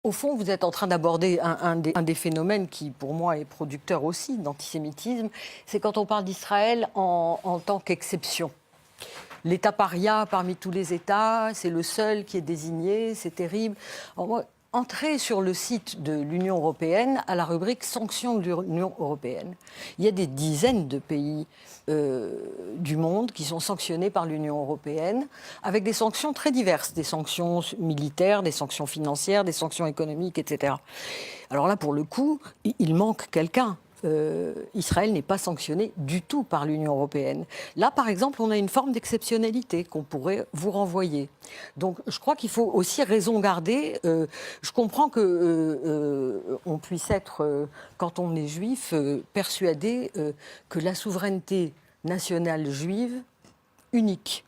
Au fond, vous êtes en train d'aborder un des phénomènes qui, pour moi, est producteur aussi d'antisémitisme. C'est quand on parle d'Israël en tant qu'exception. L'État paria parmi tous les États, c'est le seul qui est désigné, c'est terrible. Alors moi, entrez sur le site de l'Union européenne à la rubrique sanctions de l'Union européenne. Il y a des dizaines de pays du monde qui sont sanctionnés par l'Union européenne avec des sanctions très diverses, des sanctions militaires, des sanctions financières, des sanctions économiques, etc. Alors là, pour le coup, il manque quelqu'un. Israël n'est pas sanctionné du tout par l'Union européenne. Là, par exemple, on a une forme d'exceptionnalité qu'on pourrait vous renvoyer. Donc, je crois qu'il faut aussi raison garder. Je comprends qu'on puisse être, quand on est juif, persuadé que la souveraineté nationale juive, unique,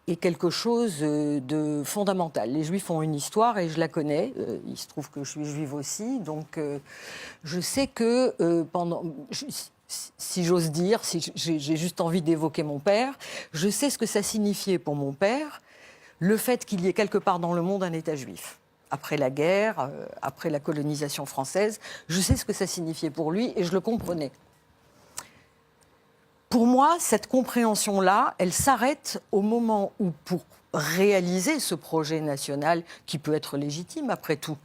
est quelque chose de fondamental. Les Juifs ont une histoire et je la connais. Il se trouve que je suis juive aussi, donc je sais que si j'ose dire, si j'ai juste envie d'évoquer mon père, je sais ce que ça signifiait pour mon père, le fait qu'il y ait quelque part dans le monde un État juif. Après la guerre, après la colonisation française, je sais ce que ça signifiait pour lui et je le comprenais. Pour moi, cette compréhension-là, elle s'arrête au moment où, pour réaliser ce projet national, qui peut être légitime après tout,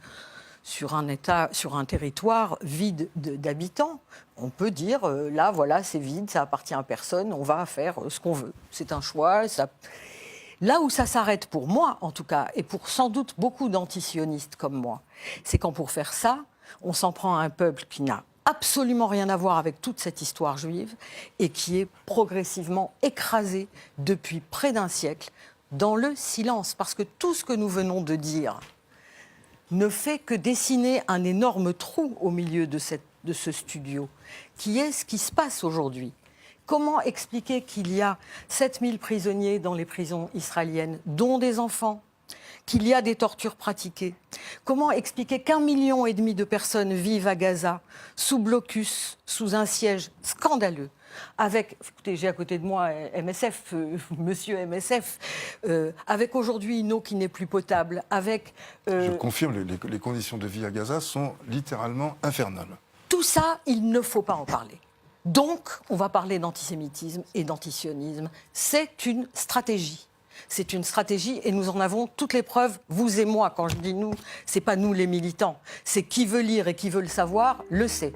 sur un territoire vide d'habitants, on peut dire, là, voilà, c'est vide, ça appartient à personne, on va faire ce qu'on veut. C'est un choix. Là où ça s'arrête pour moi, en tout cas, et pour sans doute beaucoup d'antisionistes comme moi, c'est quand pour faire ça, on s'en prend à un peuple qui n'a absolument rien à voir avec toute cette histoire juive et qui est progressivement écrasé depuis près d'un siècle dans le silence. Parce que tout ce que nous venons de dire ne fait que dessiner un énorme trou au milieu de ce studio, qui est ce qui se passe aujourd'hui. Comment expliquer qu'il y a 7000 prisonniers dans les prisons israéliennes, dont des enfants, qu'il y a des tortures pratiquées? Comment expliquer qu'1,5 million de personnes vivent à Gaza, sous blocus, sous un siège scandaleux, avec, écoutez, j'ai à côté de moi MSF, monsieur MSF, avec aujourd'hui une eau qui n'est plus potable, avec... Je confirme, les conditions de vie à Gaza sont littéralement infernales. Tout ça, il ne faut pas en parler. Donc, on va parler d'antisémitisme et d'antisionisme. C'est une stratégie. C'est une stratégie et nous en avons toutes les preuves, vous et moi. Quand je dis nous, c'est pas nous les militants. C'est qui veut lire et qui veut le savoir, le sait.